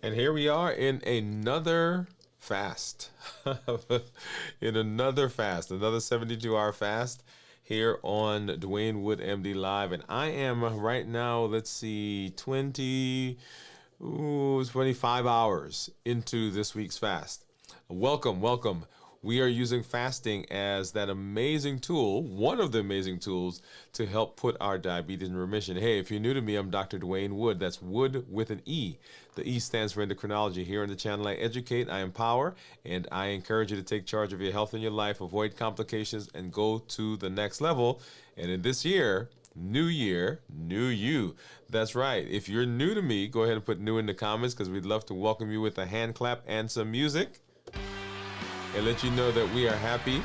And here we are in another fast. In another fast, another 72-hour fast here on Dwain Woode MD Live. And I am right now, let's see, 25 hours into this week's fast. Welcome, welcome. We are using fasting as that amazing tool, one of the amazing tools to help put our diabetes in remission. Hey, if you're new to me, I'm Dr. Dwain Woode. That's Wood with an E. The E stands for endocrinology. Here on the channel, I educate, I empower, and I encourage you to take charge of your health and your life, avoid complications, and go to the next level. And in this year, new year, new you. That's right. If you're new to me, go ahead and put new in the comments because we'd love to welcome you with a hand clap and some music and let you know that we are happy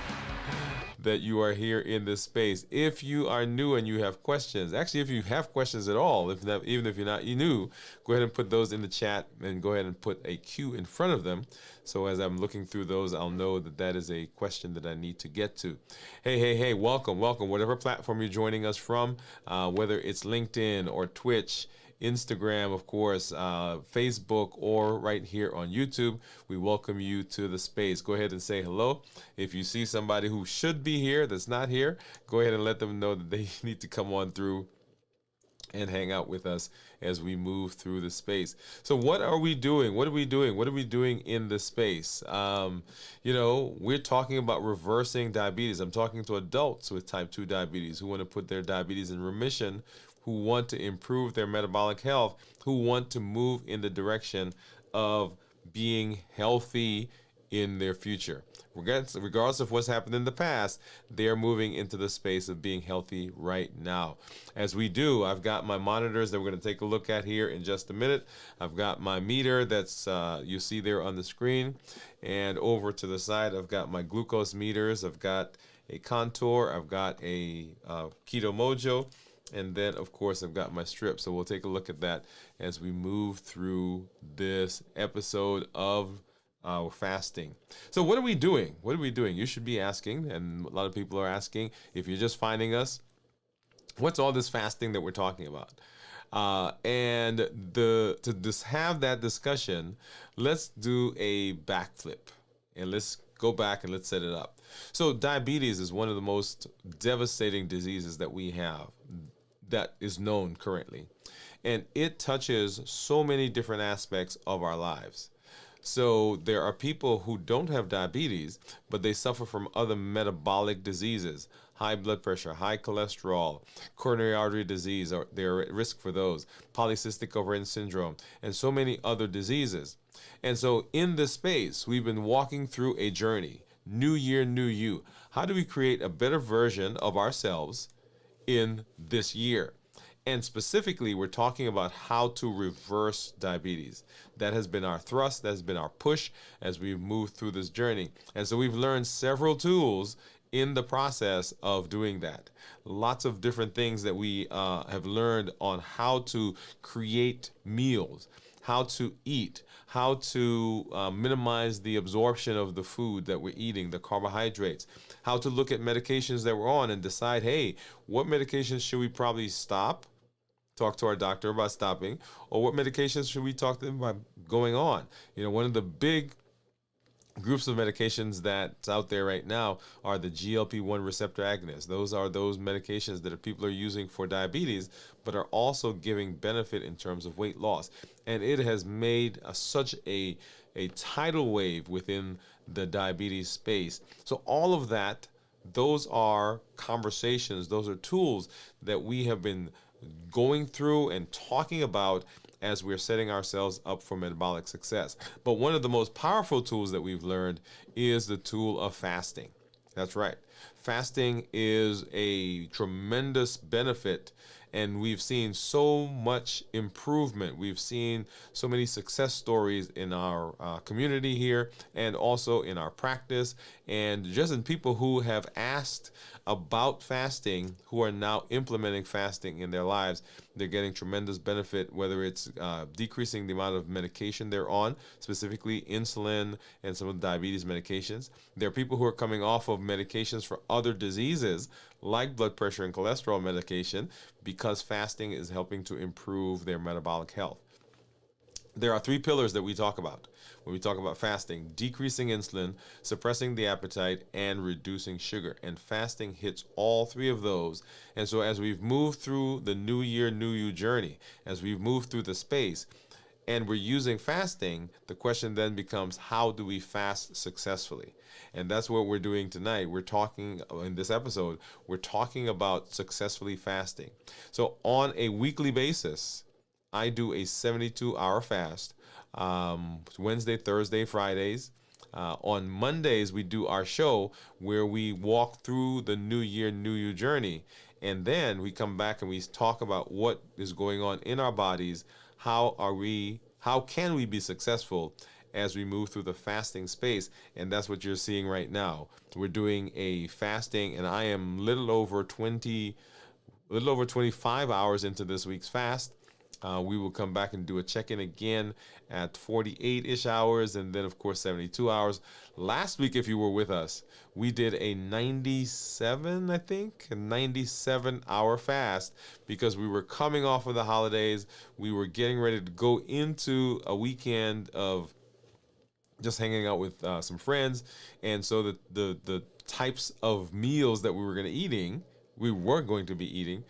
that you are here in this space. If you are new and you have questions, actually, if you have questions at all, if not, even if you're not new, go ahead and put those in the chat and go ahead and put a Q in front of them. So as I'm looking through those, I'll know that that is a question that I need to get to. Hey, welcome, welcome. Whatever platform you're joining us from, whether it's LinkedIn or Twitch, Instagram, of course, Facebook, or right here on YouTube. We welcome you to the space. Go ahead and say hello. If you see somebody who should be here that's not here, go ahead and let them know that they need to come on through and hang out with us as we move through the space. So what are we doing? What are we doing? What are we doing in this space? We're talking about reversing diabetes. I'm talking to adults with type 2 diabetes who want to put their diabetes in remission, who want to improve their metabolic health, who want to move in the direction of being healthy in their future. Regardless of what's happened in the past, they're moving into the space of being healthy right now. As we do, I've got my monitors that we're going to take a look at here in just a minute. I've got my meter that's you see there on the screen. And over to the side, I've got my glucose meters. I've got a Contour. I've got a Keto Mojo. And then, of course, I've got my strip. So we'll take a look at that as we move through this episode of fasting. So what are we doing? What are we doing? You should be asking, and a lot of people are asking, if you're just finding us, what's all this fasting that we're talking about? And to just have that discussion, let's do a backflip and let's go back and let's set it up. So diabetes is one of the most devastating diseases that we have that is known currently. And it touches so many different aspects of our lives. So there are people who don't have diabetes, but they suffer from other metabolic diseases, high blood pressure, high cholesterol, coronary artery disease, or they're at risk for those, polycystic ovarian syndrome, and so many other diseases. And so in this space, we've been walking through a journey, new year, new you. How do we create a better version of ourselves in this year? And specifically, we're talking about how to reverse diabetes. That has been our thrust, that has been our push as we've moved through this journey. And so we've learned several tools in the process of doing that. Lots of different things that we have learned on how to create meals, how to eat, how to minimize the absorption of the food that we're eating, the carbohydrates, how to look at medications that we're on and decide, hey, what medications should we probably stop? Talk to our doctor about stopping, or what medications should we talk to them about going on? One of the big groups of medications that's out there right now are the GLP-1 receptor agonists. Those are those medications that people are using for diabetes, but are also giving benefit in terms of weight loss. And it has made such a tidal wave within the diabetes space. So all of that, those are conversations, those are tools that we have been going through and talking about as we're setting ourselves up for metabolic success. But one of the most powerful tools that we've learned is the tool of fasting. That's right. Fasting is a tremendous benefit, and we've seen so much improvement. We've seen so many success stories in our community here and also in our practice, and just in people who have asked about fasting, who are now implementing fasting in their lives. They're getting tremendous benefit, whether it's decreasing the amount of medication they're on, specifically insulin and some of the diabetes medications. There are people who are coming off of medications for other diseases like blood pressure and cholesterol medication because fasting is helping to improve their metabolic health. There are three pillars that we talk about when we talk about fasting: decreasing insulin, suppressing the appetite, and reducing sugar. And fasting hits all three of those. And so, as we've moved through the new year, new you journey, as we've moved through the space, and we're using fasting, the question then becomes, how do we fast successfully? And that's what we're doing tonight. We're talking in this episode, we're talking about successfully fasting. So, on a weekly basis, I do a 72-hour fast, Wednesday, Thursday, Fridays. On Mondays, we do our show where we walk through the new year, new you journey. And then we come back and we talk about what is going on in our bodies. How can we be successful as we move through the fasting space? And that's what you're seeing right now. We're doing a fasting, and I am little over 25 hours into this week's fast. We will come back and do a check-in again at 48-ish hours, and then, of course, 72 hours. Last week, if you were with us, we did a 97-hour fast because we were coming off of the holidays. We were getting ready to go into a weekend of just hanging out with some friends, and so the types of meals that we were going to be eating,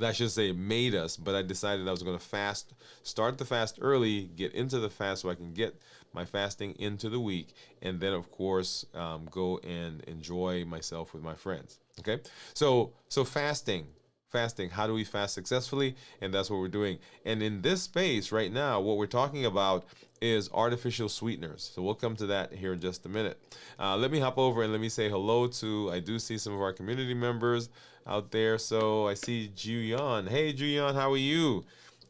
I should say made us, but I decided I was going to start the fast early, get into the fast so I can get my fasting into the week, and then, of course, go and enjoy myself with my friends. Okay? So fasting, how do we fast successfully? And that's what we're doing. And in this space right now, what we're talking about is artificial sweeteners. So we'll come to that here in just a minute. Let me hop over and let me say hello to, I do see some of our community members out there. So I see Juyeon. Hey, Juyeon, how are you?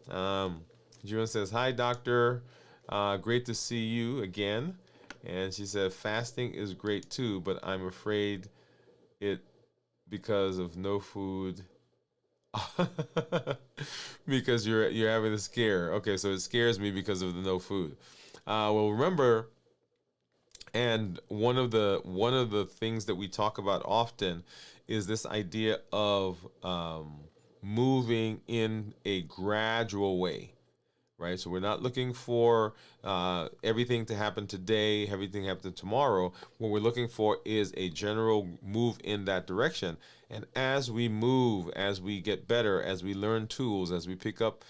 Juyeon says, hi, doctor. Great to see you again. And she said, fasting is great too, but I'm afraid it because of no food. Because you're having a scare. Okay, so it scares me because of the no food. Well, remember, and one of the things that we talk about often is this idea of moving in a gradual way, right? So we're not looking for everything to happen today, everything happen tomorrow. What we're looking for is a general move in that direction. And as we move, as we get better, as we learn tools, as we pick up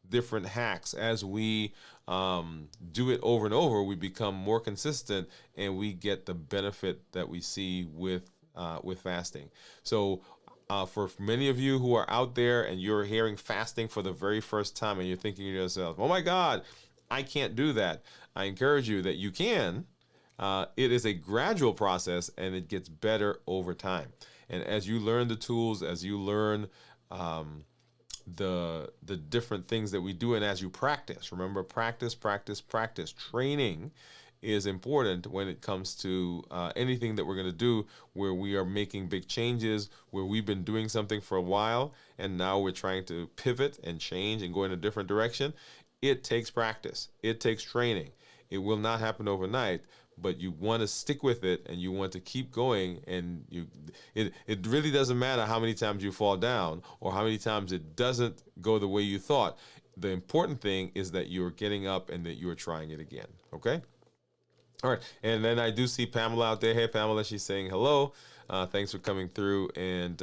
different hacks, as we do it over and over, we become more consistent and we get the benefit that we see with fasting. So for many of you who are out there and you're hearing fasting for the very first time and you're thinking to yourself, oh my God, I can't do that. I encourage you that you can. It is a gradual process and it gets better over time. And as you learn the tools, as you learn the different things that we do, and as you practice, remember, practice. Training is important when it comes to anything that we're going to do where we are making big changes, where we've been doing something for a while and now we're trying to pivot and change and go in a different direction. It takes practice. It takes training. It will not happen overnight, but you want to stick with it and you want to keep going, and it really doesn't matter how many times you fall down or how many times it doesn't go the way you thought. The important thing is that you're getting up and that you're trying it again. Okay? All right, and then I do see Pamela out there. Hey, Pamela, she's saying hello. Thanks for coming through and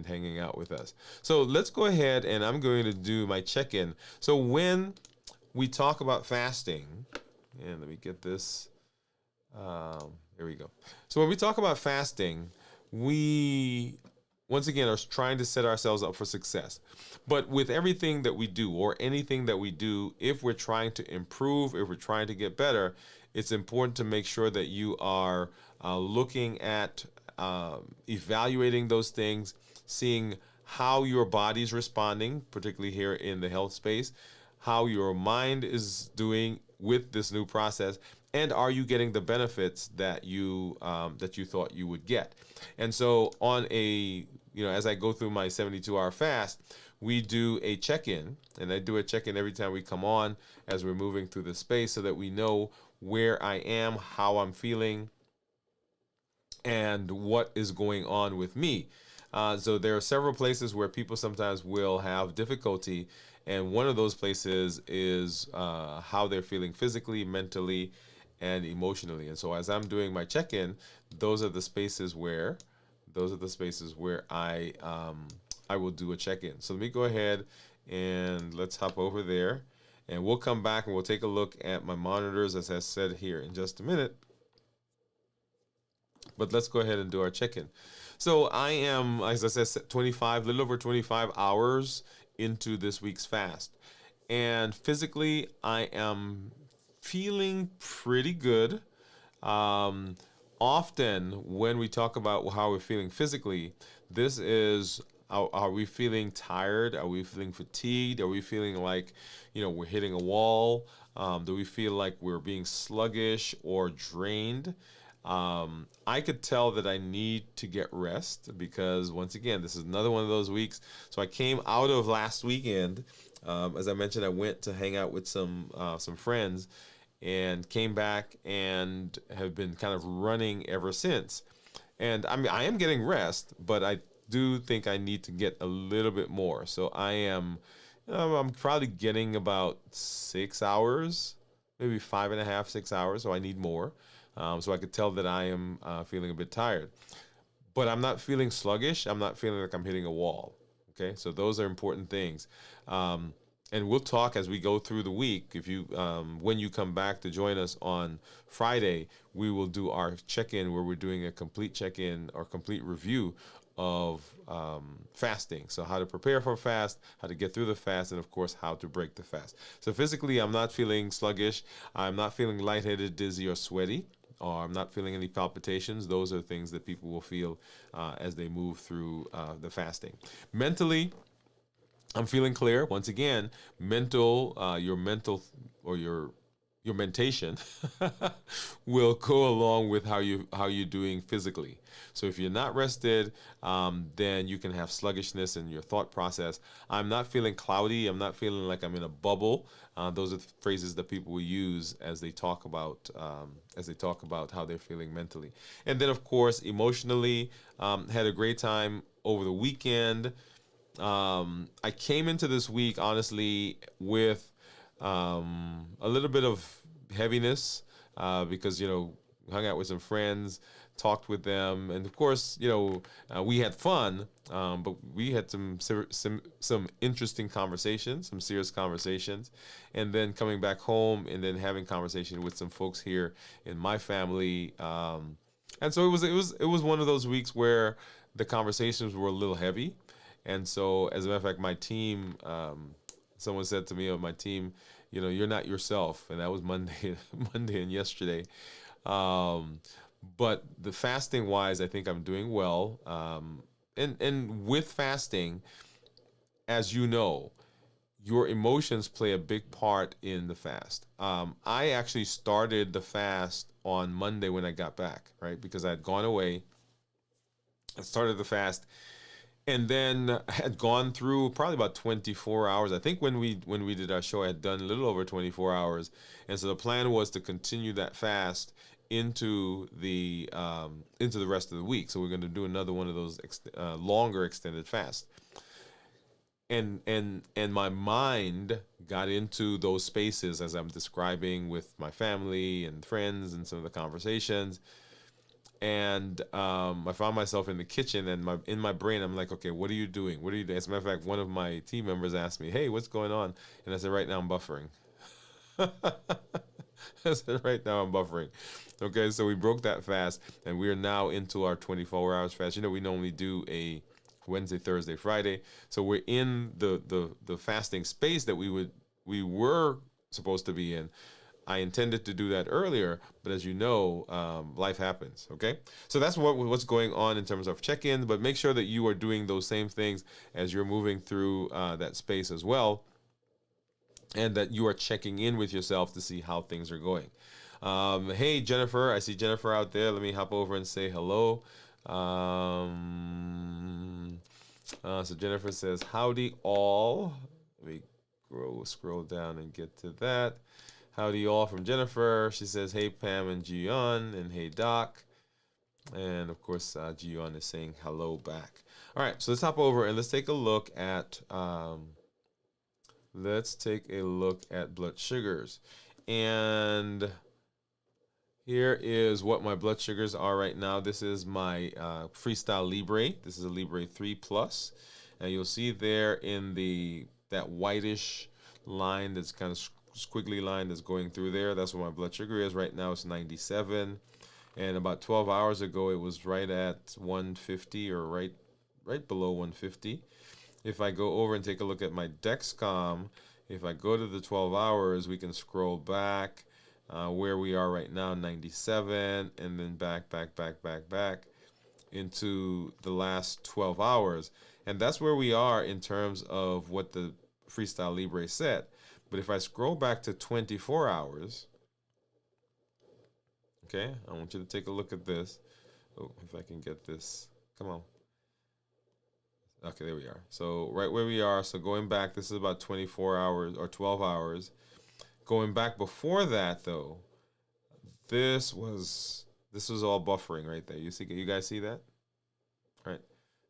hanging out with us. So let's go ahead, and I'm going to do my check-in. So when we talk about fasting, and let me get this. There we go. So when we talk about fasting, we, once again, are trying to set ourselves up for success. But with everything that we do, or anything that we do, if we're trying to improve, if we're trying to get better, it's important to make sure that you are looking at evaluating those things, seeing how your body's responding, particularly here in the health space, how your mind is doing with this new process, and are you getting the benefits that you thought you would get. And so on a, as I go through my 72-hour fast, we do a check-in, and I do a check-in every time we come on as we're moving through the space so that we know where I am, how I'm feeling, and what is going on with me. So there are several places where people sometimes will have difficulty, And one of those places is how they're feeling physically, mentally, and emotionally. And so as I'm doing my check-in, those are the spaces where I will do a check-in. So let me go ahead and let's hop over there, and we'll come back and we'll take a look at my monitors, as I said, here in just a minute. But let's go ahead and do our check-in. So I am, as I said, 25, little over 25 hours into this week's fast. And physically, I am feeling pretty good. Um, Often, when we talk about how we're feeling physically, this is, are we feeling tired? Are we feeling fatigued? Are we feeling like, we're hitting a wall? Do we feel like we're being sluggish or drained? I could tell that I need to get rest because, once again, this is another one of those weeks. So I came out of last weekend. As I mentioned, I went to hang out with some friends, and came back and have been kind of running ever since. And I mean, I am getting rest, but I do think I need to get a little bit more. So I'm probably getting about 6 hours, maybe 5.5, 6 hours. So I need more. So I could tell that I am feeling a bit tired, but I'm not feeling sluggish. I'm not feeling like I'm hitting a wall. Okay, so those are important things. And we'll talk as we go through the week. If you, when you come back to join us on Friday, we will do our check-in where we're doing a complete check-in or complete review of fasting. So how to prepare for a fast, how to get through the fast, and of course, how to break the fast. So physically, I'm not feeling sluggish. I'm not feeling lightheaded, dizzy, or sweaty. Or I'm not feeling any palpitations. Those are things that people will feel as they move through the fasting. Mentally, I'm feeling clear. Once again, your mental or your mentation will go along with how you're doing physically. So if you're not rested, then you can have sluggishness in your thought process. I'm not feeling cloudy. I'm not feeling like I'm in a bubble. Those are the phrases that people will use as they talk about how they're feeling mentally. And then, of course, emotionally, had a great time over the weekend. I came into this week honestly with a little bit of heaviness because hung out with some friends, talked with them, and of course we had fun, but we had some interesting conversations, some serious conversations, and then coming back home and then having conversation with some folks here in my family, and so it was one of those weeks where the conversations were a little heavy. And so, as a matter of fact, my team, someone said to me on my team, you're not yourself. And that was Monday, Monday and yesterday. But the fasting wise, I think I'm doing well. And with fasting, as you know, your emotions play a big part in the fast. I actually started the fast on Monday when I got back, right? Because I had gone away. I started the fast and then had gone through probably about 24 hours. I think when we did our show, I had done a little over 24 hours, and so the plan was to continue that fast into the rest of the week. So we're going to do another one of those longer extended fasts. And my mind got into those spaces as I'm describing with my family and friends and some of the conversations. And I found myself in the kitchen, and in my brain, I'm like, okay, what are you doing? What are you doing? As a matter of fact, one of my team members asked me, hey, what's going on? And I said, right now I'm buffering. I said, right now I'm buffering. Okay, so we broke that fast, and we are now into our 24 hours fast. We normally do a Wednesday, Thursday, Friday. So we're in the fasting space that we were supposed to be in. I intended to do that earlier, but as you know, life happens, okay? So that's what's going on in terms of check-in, but make sure that you are doing those same things as you're moving through that space as well, and that you are checking in with yourself to see how things are going. Hey, Jennifer, I see Jennifer out there. Let me hop over and say hello. So Jennifer says, howdy all. Let me scroll down and get to that. Howdy all from Jennifer. She says, hey, Pam and Gion, and hey, Doc. And, of course, Gion is saying hello back. All right, so let's hop over and let's take a look at let's take a look at blood sugars. And here is what my blood sugars are right now. This is my Freestyle Libre. This is a Libre 3 Plus. And you'll see there in that whitish line that's kind of squiggly line that's going through there. That's what my blood sugar is right now. It's 97. And about 12 hours ago, it was right at 150 or right below 150. If I go over and take a look at my Dexcom, if I go to the 12 hours, we can scroll back where we are right now, 97, and then back into the last 12 hours. And that's where we are in terms of what the Freestyle Libre said. But if I scroll back to 24 hours, okay, I want you to take a look at this. Oh, if I can get this. Come on. Okay, there we are. So right where we are, so going back, this is about 24 hours or 12 hours. Going back before that, though, this was all buffering right there. You guys see that? All right.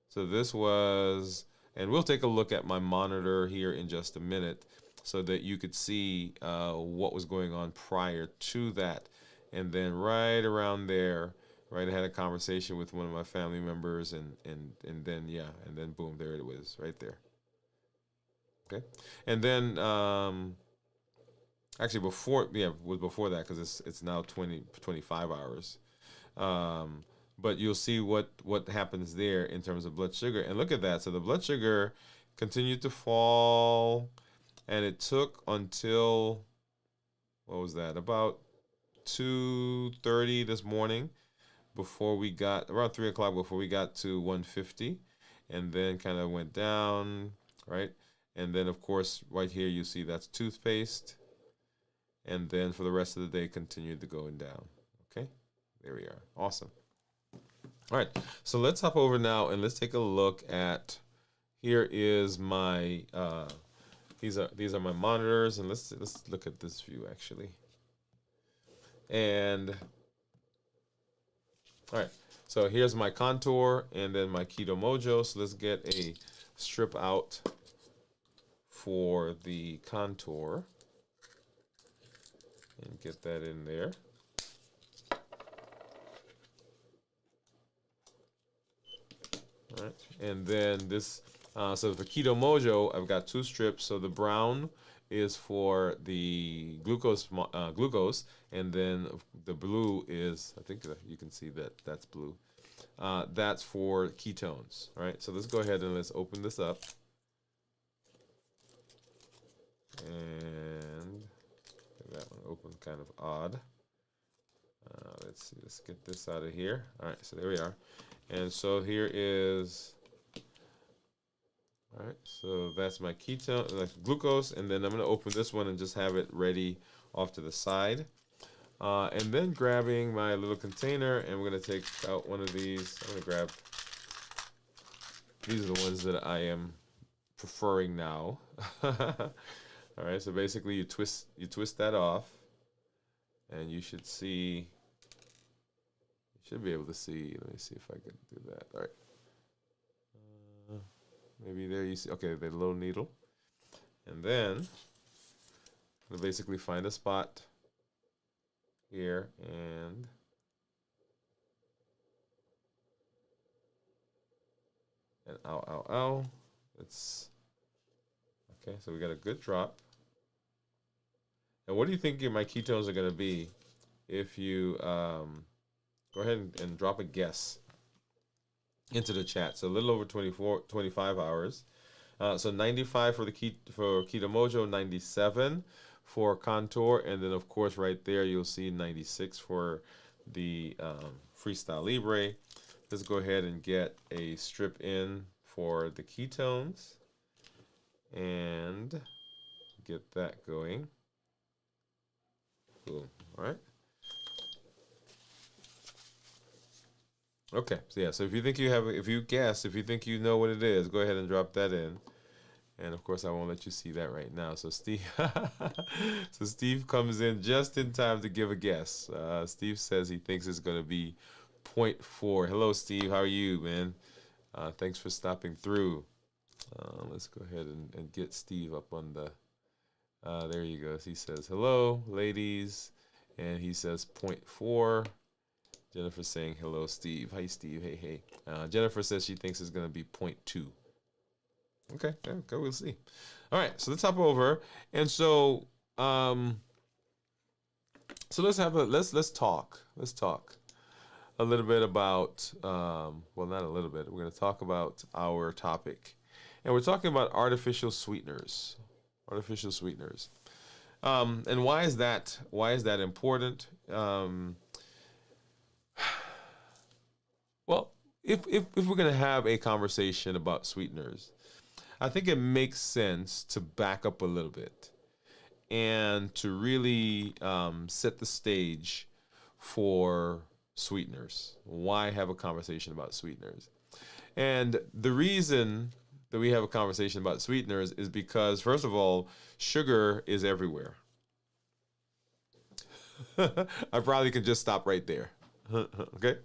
So this was, and we'll take a look at my monitor here in just a minute so that you could see what was going on prior to that. And then right around there, right, I had a conversation with one of my family members, and then boom, there it was, right there. Okay, and then actually it was before that because it's now 25 hours. But you'll see what happens there in terms of blood sugar, and look at that. So the blood sugar continued to fall, and it took until, what was that, about 2:30 this morning before we got, around 3 o'clock, before we got to 150, and then kind of went down, right? And then, of course, right here you see that's toothpaste, and then for the rest of the day continued to going down. Okay, there we are. Awesome. All right, so let's hop over now and let's take a look at, here is my these are my monitors, and let's look at this view actually. And all right, so here's my Contour and then my Keto Mojo. So let's get a strip out for the Contour and get that in there. All right, and then this, so for Keto Mojo, I've got 2 strips. So the brown is for the glucose, and then the blue is, I think you can see that's blue. That's for ketones. All right, so let's go ahead and let's open this up. And that one opened kind of odd. Let's see, let's get this out of here. All right, so there we are. And so here is, all right, so that's my ketone, that's glucose, and then I'm going to open this one and just have it ready off to the side. And then grabbing my little container, and we're going to take out one of these. I'm going to grab, these are the ones that I am preferring now. All right, so basically you twist that off, and you should see, you should be able to see. Let me see if I can do that. All right. Maybe there you see, okay, the little needle. And then we'll basically find a spot here, and ow. It's okay, so we got a good drop. And what do you think my ketones are going to be if you go ahead and drop a guess into the chat? So a little over 25 hours. So 95 for for Keto Mojo, 97 for Contour, and then of course right there you'll see 96 for the Freestyle Libre. Let's go ahead and get a strip in for the ketones and get that going. Cool. All right. Okay, so yeah, so if you think if you think you know what it is, go ahead and drop that in. And of course, I won't let you see that right now. So Steve, so Steve comes in just in time to give a guess. Steve says he thinks it's going to be 0.4. Hello, Steve. How are you, man? Thanks for stopping through. Let's go ahead and get Steve up on the There you go. He says, hello, ladies. And he says 0.4. Jennifer saying, hello, Steve. Hi, Steve. Hey, hey. Jennifer says she thinks it's going to be 0.2. Okay, we'll see. All right, so let's hop over. And so, so let's talk. Let's talk a little bit about, well, not a little bit. We're going to talk about our topic. And we're talking about artificial sweeteners. Artificial sweeteners. And why is that? Why is that important? Well, if we're going to have a conversation about sweeteners, I think it makes sense to back up a little bit and to really set the stage for sweeteners. Why have a conversation about sweeteners? And the reason that we have a conversation about sweeteners is because, first of all, sugar is everywhere. I probably could just stop right there. Okay?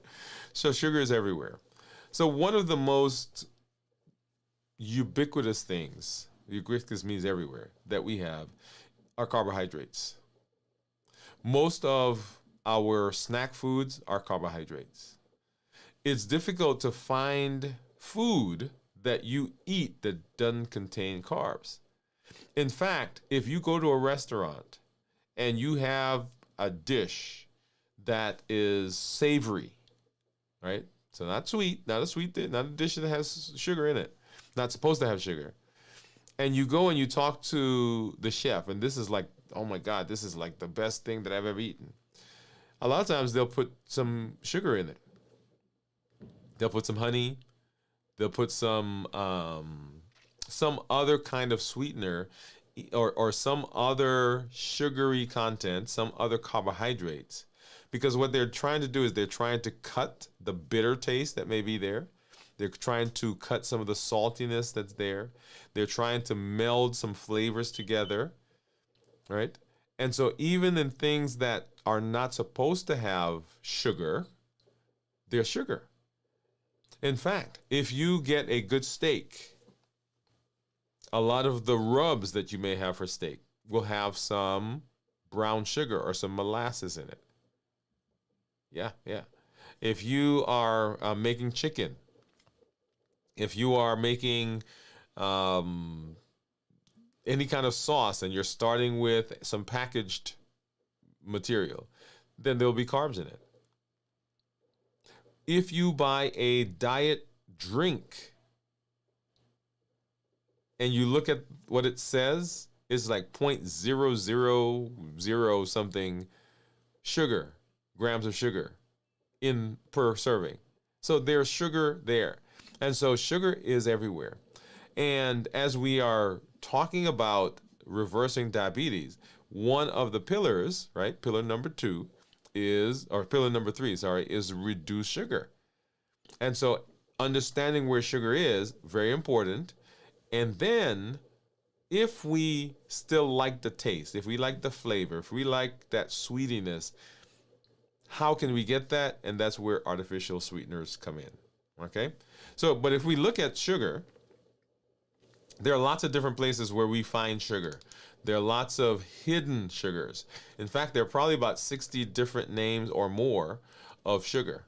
So sugar is everywhere. So one of the most ubiquitous things, ubiquitous means everywhere, that we have are carbohydrates. Most of our snack foods are carbohydrates. It's difficult to find food that you eat that doesn't contain carbs. In fact, if you go to a restaurant and you have a dish that is savory, right? So not sweet, not a dish that has sugar in it, not supposed to have sugar. And you go and you talk to the chef, and this is like, oh my God, this is like the best thing that I've ever eaten. A lot of times they'll put some sugar in it. They'll put some honey. They'll put some other kind of sweetener or some other sugary content, some other carbohydrates. Because what they're trying to do is they're trying to cut the bitter taste that may be there. They're trying to cut some of the saltiness that's there. They're trying to meld some flavors together, right? And so even in things that are not supposed to have sugar, there's sugar. In fact, if you get a good steak, a lot of the rubs that you may have for steak will have some brown sugar or some molasses in it. Yeah. If you are making chicken, if you are making any kind of sauce and you're starting with some packaged material, then there'll be carbs in it. If you buy a diet drink and you look at what it says, it's like 0.000 something sugar, grams of sugar in per serving. So there's sugar there. And so sugar is everywhere. And as we are talking about reversing diabetes, one of the pillars, right, pillar number 3, is reduce sugar. And so understanding where sugar is, very important. And then if we still like the taste, if we like the flavor, if we like that sweetiness, how can we get that? And that's where artificial sweeteners come in. Okay? So, but if we look at sugar, there are lots of different places where we find sugar. There are lots of hidden sugars. In fact, there are probably about 60 different names or more of sugar,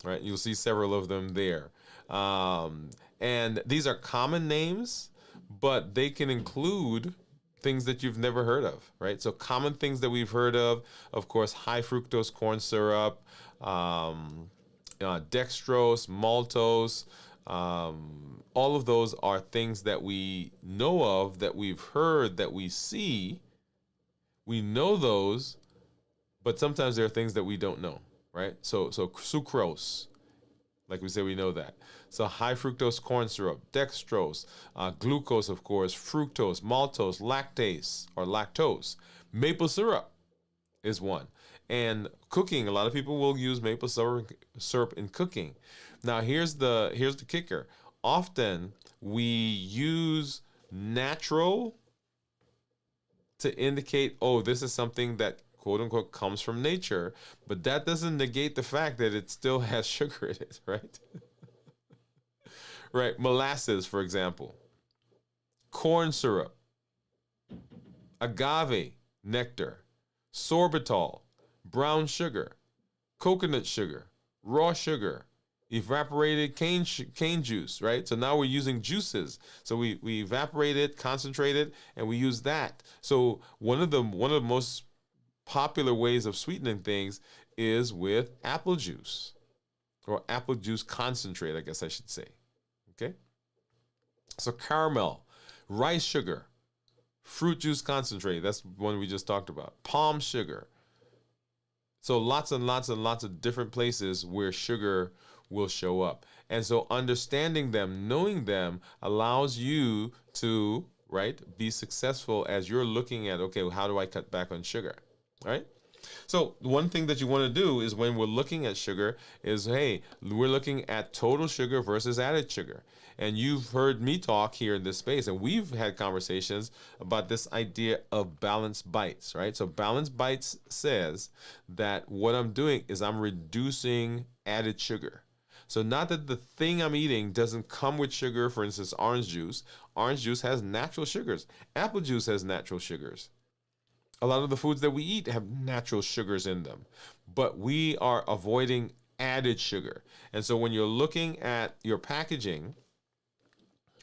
right? You'll see several of them there. And these are common names, but they can include things that you've never heard of, right? So common things that we've heard of course, high fructose corn syrup, dextrose, maltose, all of those are things that we know of, that we've heard, that we see. We know those, but sometimes there are things that we don't know, right? So sucrose, like we say, we know that. So high fructose corn syrup, dextrose, glucose, of course, fructose, maltose, lactase or lactose, maple syrup is one. And cooking, a lot of people will use maple syrup in cooking. Now here's the kicker. Often we use natural to indicate, oh, this is something that quote unquote comes from nature, but that doesn't negate the fact that it still has sugar in it, right? Right, molasses, for example, corn syrup, agave nectar, sorbitol, brown sugar, coconut sugar, raw sugar, evaporated cane juice, right? So now we're using juices. So we evaporate it, concentrate it, and we use that. So one of the most popular ways of sweetening things is with apple juice or apple juice concentrate, I guess I should say. Okay? So caramel, rice sugar, fruit juice concentrate, that's one we just talked about. Palm sugar. So lots and lots and lots of different places where sugar will show up. And so understanding them, knowing them allows you to, right, be successful as you're looking at, okay, well, how do I cut back on sugar, right? So one thing that you want to do is when we're looking at sugar is, hey, we're looking at total sugar versus added sugar. And you've heard me talk here in this space, and we've had conversations about this idea of balanced bites, right? So balanced bites says that what I'm doing is I'm reducing added sugar. So not that the thing I'm eating doesn't come with sugar, for instance, orange juice. Orange juice has natural sugars. Apple juice has natural sugars. A lot of the foods that we eat have natural sugars in them, but we are avoiding added sugar. And so when you're looking at your packaging,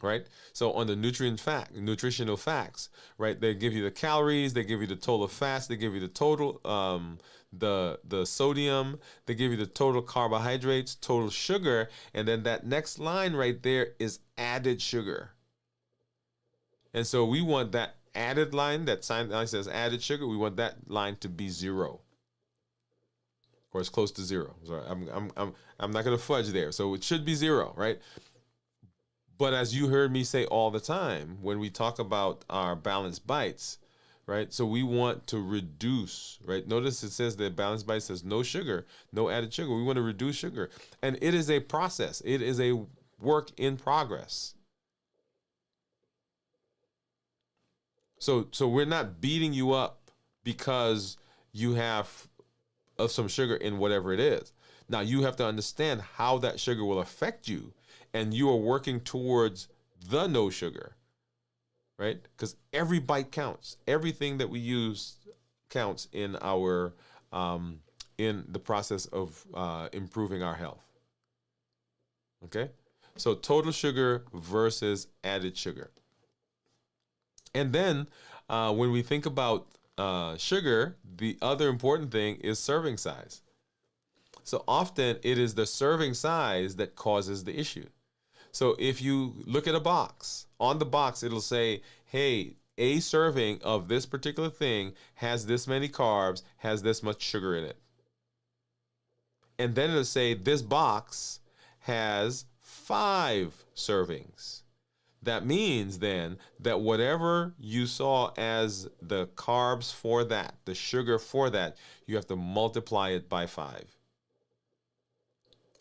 right? So on the nutritional facts, right? They give you the calories, they give you the total fats, they give you the total, the sodium, they give you the total carbohydrates, total sugar, and then that next line right there is added sugar. And so we want that added line, that sign line says added sugar, we want that line to be 0. Or as close to 0. Sorry, I'm not going to fudge there. So it should be 0, right? But as you heard me say all the time, when we talk about our balanced bites, right? So we want to reduce, right? Notice it says that balanced bites says no sugar, no added sugar. We want to reduce sugar. And it is a process. It is a work in progress. So we're not beating you up because you have some sugar in whatever it is. Now you have to understand how that sugar will affect you, and you are working towards the no sugar, right? Because every bite counts. Everything that we use counts in our in the process of improving our health. Okay, so total sugar versus added sugar. And then when we think about sugar, the other important thing is serving size. So often it is the serving size that causes the issue. So if you look at a box, on the box it'll say, hey, a serving of this particular thing has this many carbs, has this much sugar in it. And then it'll say this box has 5 servings. That means then that whatever you saw as the carbs for that, the sugar for that, you have to multiply it by 5.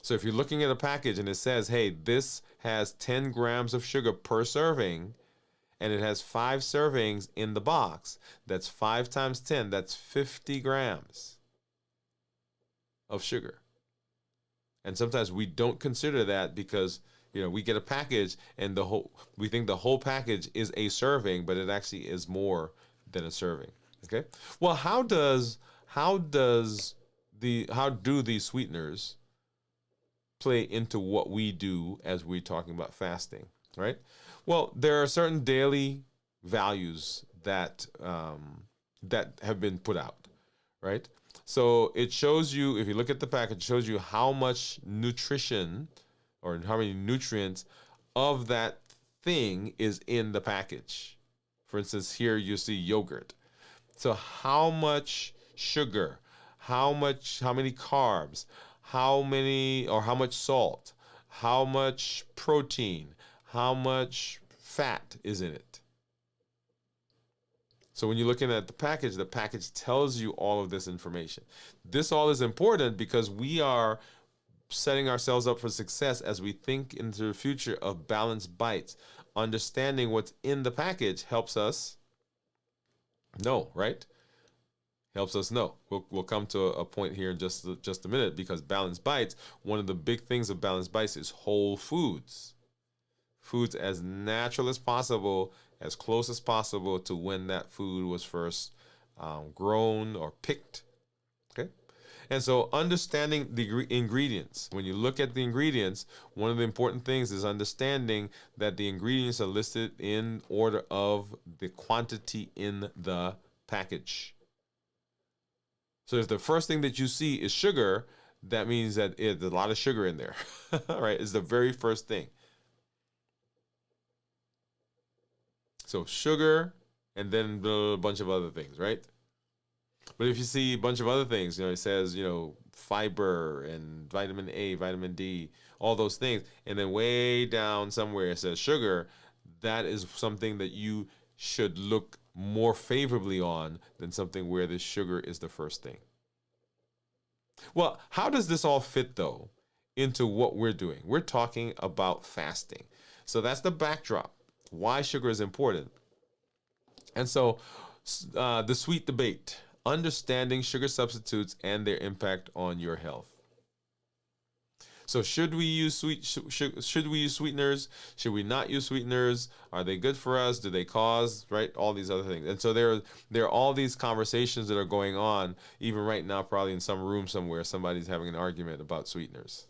So if you're looking at a package and it says, hey, this has 10 grams of sugar per serving, and it has 5 servings in the box, that's 5 times 10, that's 50 grams of sugar. And sometimes we don't consider that because, you know, we get a package and we think the whole package is a serving, but it actually is more than a serving. Okay. Well, how do these sweeteners play into what we do as we're talking about fasting, right? Well, there are certain daily values that that have been put out, right? So it shows you, if you look at the package, it shows you how much nutrition or how many nutrients of that thing is in the package. For instance, here you see yogurt. So how much sugar, how many carbs, how much salt, how much protein, how much fat is in it. So when you're looking at the package tells you all of this information. This all is important because we are setting ourselves up for success as we think into the future of balanced bites. Understanding what's in the package helps us know, right? Helps us know. We'll come to a point here in just a minute, because balanced bites, one of the big things of balanced bites is whole foods. Foods as natural as possible as close as possible to when that food was first grown or picked. Okay. And so understanding the ingredients. When you look at the ingredients, one of the important things is understanding that the ingredients are listed in order of the quantity in the package. So if the first thing that you see is sugar, that means that there's a lot of sugar in there. Right? It's the very first thing. So sugar and then a bunch of other things, right? But if you see a bunch of other things, it says, fiber and vitamin A, vitamin D, all those things. And then way down somewhere it says sugar. That is something that you should look more favorably on than something where the sugar is the first thing. Well, how does this all fit, though, into what we're doing? We're talking about fasting. So that's the backdrop, why sugar is important. And so the sweet debate, understanding sugar substitutes and their impact on your health. So should we use should we use sweeteners? Should we not use sweeteners? Are they good for us? Do they cause, right? All these other things. And so there are all these conversations that are going on, even right now, probably in some room somewhere, somebody's having an argument about sweeteners.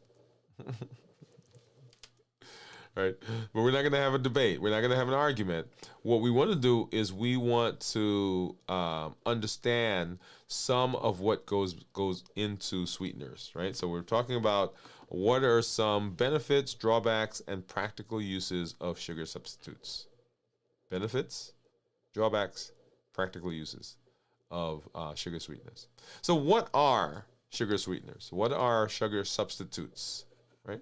Right? But we're not going to have a debate. We're not going to have an argument. What we want to do is we want to understand some of what goes into sweeteners, right? So we're talking about what are some benefits, drawbacks, and practical uses of sugar substitutes. Benefits, drawbacks, practical uses of sugar sweeteners. So what are sugar sweeteners? What are sugar substitutes, right?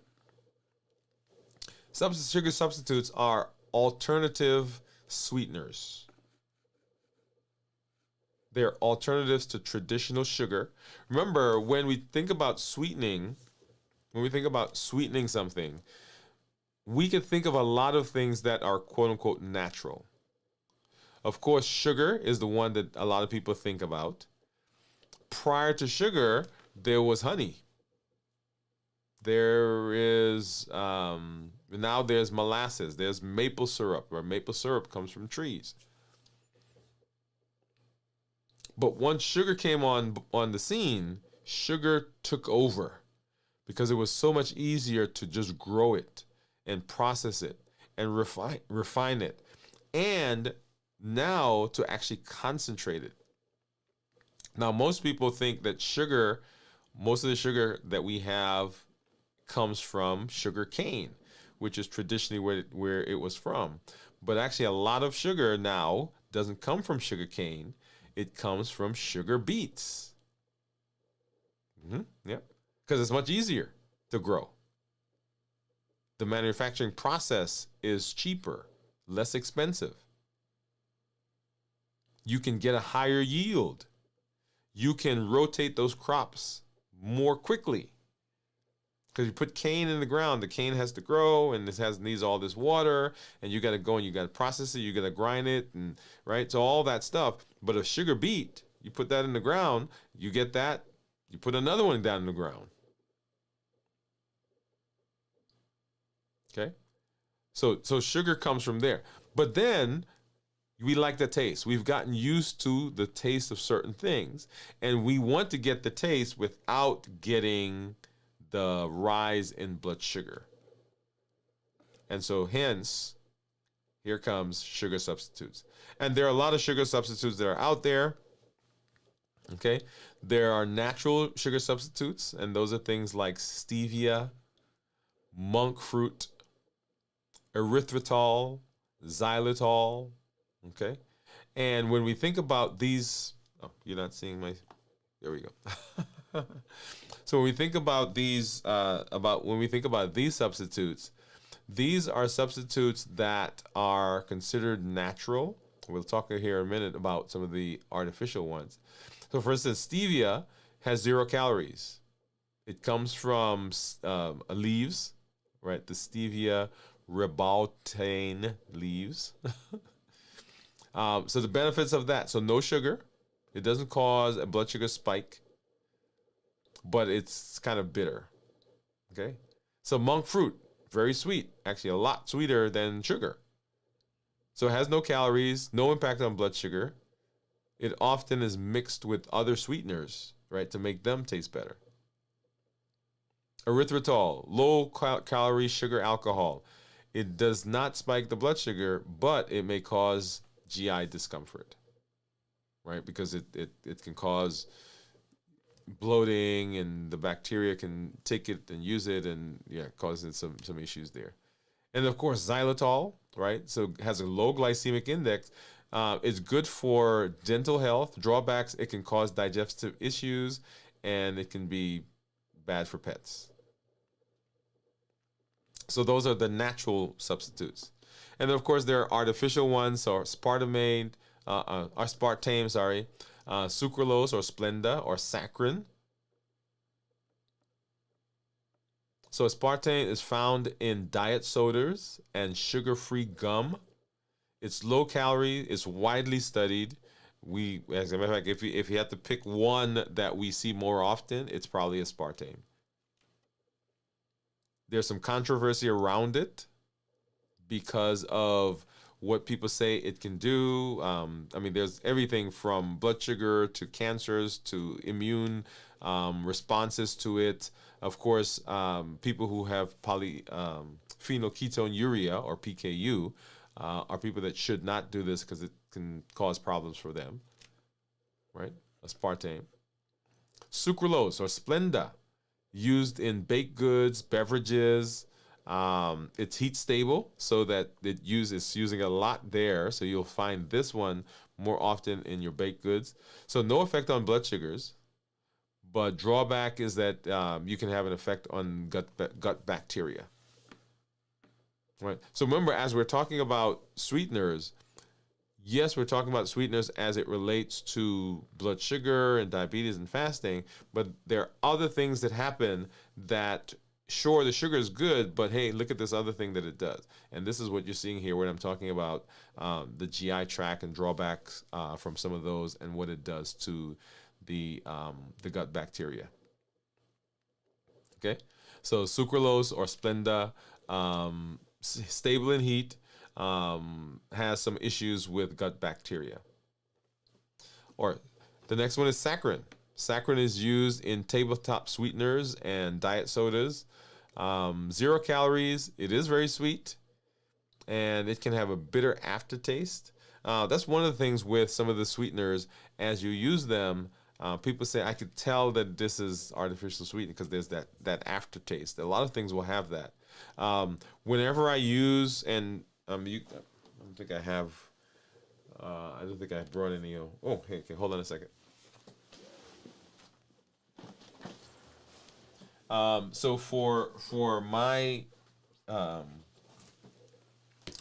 Sugar substitutes are alternative sweeteners. They're alternatives to traditional sugar. Remember, when we think about sweetening something, we can think of a lot of things that are quote unquote natural. Of course, sugar is the one that a lot of people think about. Prior to sugar, there was honey. There is, now there's molasses, there's maple syrup, where maple syrup comes from trees. But once sugar came on the scene, sugar took over because it was so much easier to just grow it and process it and refine it. And now to actually concentrate it. Now, most people think that most of the sugar that we have comes from sugar cane, which is traditionally where it was from. But actually, a lot of sugar now doesn't come from sugar cane. It comes from sugar beets. Yep. Because it's much easier to grow. The manufacturing process is cheaper, less expensive. You can get a higher yield. You can rotate those crops more quickly. Because you put cane in the ground, the cane has to grow, and needs all this water, and you got to go and you got to process it, you got to grind it, and right, so all that stuff. But a sugar beet, you put that in the ground, you get that, you put another one down in the ground. Okay, so sugar comes from there. But then we like the taste. We've gotten used to the taste of certain things, and we want to get the taste without getting the rise in blood sugar. And so hence, here comes sugar substitutes. And there are a lot of sugar substitutes that are out there. Okay. There are natural sugar substitutes, and those are things like stevia, monk fruit, erythritol, xylitol. Okay. And when we think about these, you're not seeing my, there we go. So when we think about these, substitutes, these are substitutes that are considered natural. We'll talk here in a minute about some of the artificial ones. So for instance, stevia has 0 calories. It comes from leaves, right? The stevia ribautain leaves. So the benefits of that. So no sugar. It doesn't cause a blood sugar spike, but it's kind of bitter. Okay. So monk fruit, very sweet, actually a lot sweeter than sugar. So it has no calories, no impact on blood sugar. It often is mixed with other sweeteners, right, to make them taste better. Erythritol, low calorie sugar alcohol. It does not spike the blood sugar, but it may cause GI discomfort, right? Because it can cause bloating, and the bacteria can take it and use it, and yeah, causes some issues there. And of course, xylitol, right? So it has a low glycemic index. It's good for dental health. Drawbacks: it can cause digestive issues, and it can be bad for pets. So those are the natural substitutes. And then of course there are artificial ones, so aspartame, sorry, sucralose or Splenda or saccharin. So aspartame is found in diet sodas and sugar-free gum. It's low calorie. It's widely studied. As a matter of fact, if you had to pick one that we see more often, it's probably aspartame. There's some controversy around it because of what people say it can do. I mean, there's everything from blood sugar to cancers to immune responses to it. Of course, people who have phenylketonuria or PKU are people that should not do this because it can cause problems for them, right? Aspartame. Sucralose or Splenda, used in baked goods, beverages. It's heat stable, so that it's using a lot there. So you'll find this one more often in your baked goods. So no effect on blood sugars, but drawback is that you can have an effect on gut bacteria. Right. So remember, as we're talking about sweeteners, yes, we're talking about sweeteners as it relates to blood sugar and diabetes and fasting, but there are other things that happen that, sure, the sugar is good, but hey, look at this other thing that it does. And this is what you're seeing here when I'm talking about the GI tract and drawbacks from some of those and what it does to the gut bacteria. Okay, so sucralose or Splenda, stable in heat, has some issues with gut bacteria. Or the next one is saccharin. Saccharin is used in tabletop sweeteners and diet sodas. 0 calories. It is very sweet, and it can have a bitter aftertaste. That's one of the things with some of the sweeteners. As you use them, people say, I could tell that this is artificial sweetening because there's that aftertaste. A lot of things will have that. Whenever I use, and I don't think I have, I don't think I brought any. Oh, hey, okay, hold on a second. So for my,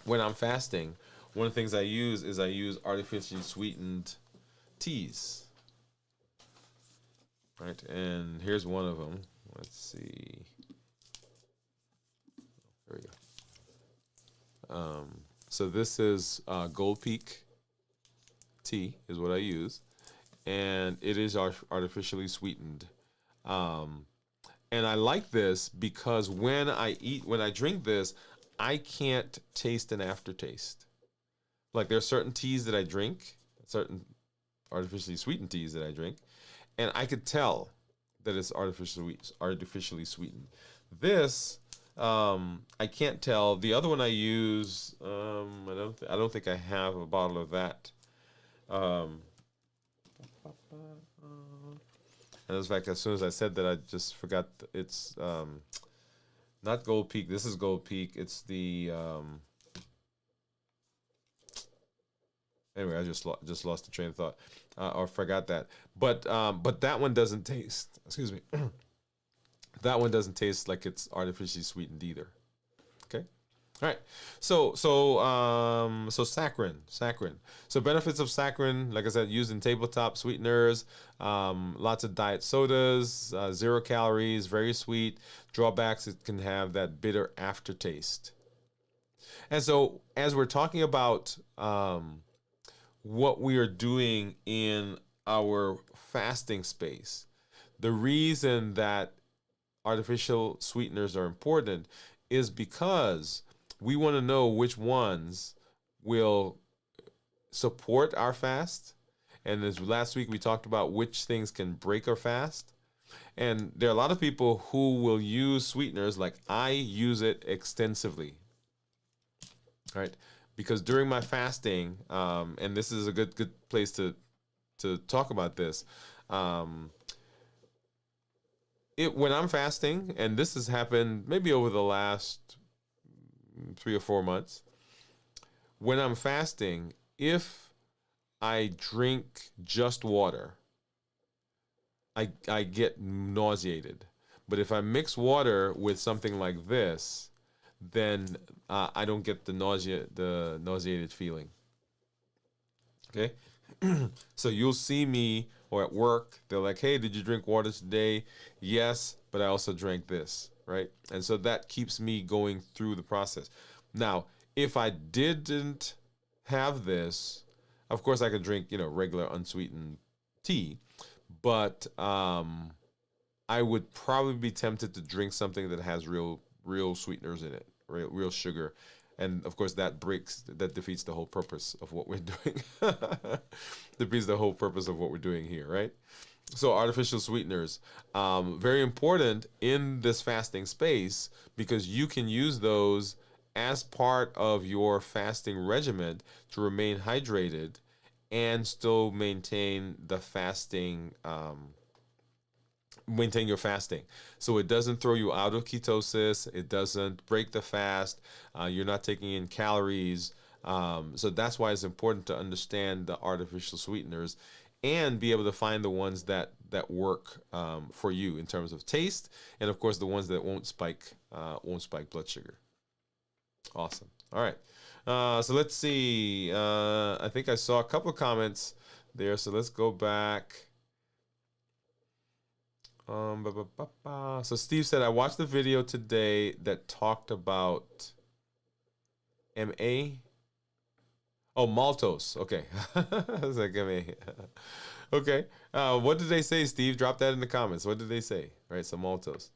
when I'm fasting, one of the things I use is artificially sweetened teas. Right, and here's one of them. Let's see. There we go. So this is Gold Peak tea is what I use, and it is artificially sweetened. And I like this because when I drink this, I can't taste an aftertaste. Like, there are certain teas that I drink, certain artificially sweetened teas that I drink, and I could tell that it's artificially sweetened. This, I can't tell. The other one I use, I don't think I have a bottle of that. And in fact, as soon as I said that, I just forgot it's not Gold Peak. This is Gold Peak. It's the anyway. I just lost the train of thought, or forgot that. But that one doesn't taste. Excuse me. That one doesn't taste like it's artificially sweetened either. Okay. All right. So saccharin. So benefits of saccharin, like I said, used in tabletop sweeteners, lots of diet sodas, 0 calories, very sweet. Drawbacks: it can have that bitter aftertaste. And so, as we're talking about what we are doing in our fasting space, the reason that artificial sweeteners are important is because we want to know which ones will support our fast. And as last week we talked about which things can break our fast. And there are a lot of people who will use sweeteners, like I use it extensively, right? Because during my fasting, and this is a good place to talk about this. Um, when I'm fasting, and this has happened maybe over the last 3 or 4 months, when I'm fasting, if I drink just water, I get nauseated. But if I mix water with something like this, then I don't get the nauseated feeling. Okay, so you'll see me or at work, they're like, "Hey, did you drink water today?" Yes, but I also drank this, right? And so that keeps me going through the process. Now, if I didn't have this, of course I could drink, regular unsweetened tea, but I would probably be tempted to drink something that has real sweeteners in it, real sugar, and of course that defeats the whole purpose of what we're doing. Defeats the whole purpose of what we're doing here, right? So artificial sweeteners, very important in this fasting space because you can use those as part of your fasting regimen to remain hydrated and still maintain your fasting. So it doesn't throw you out of ketosis. It doesn't break the fast. You're not taking in calories. So that's why it's important to understand the artificial sweeteners and be able to find the ones that work for you in terms of taste, and of course the ones that won't spike blood sugar. Awesome. All right. So let's see. I think I saw a couple of comments there. So let's go back. So Steve said, I watched the video today that talked about MA. Oh, maltose. Okay. I was like, MA. Okay. What did they say, Steve? Drop that in the comments. What did they say? Right. So maltose.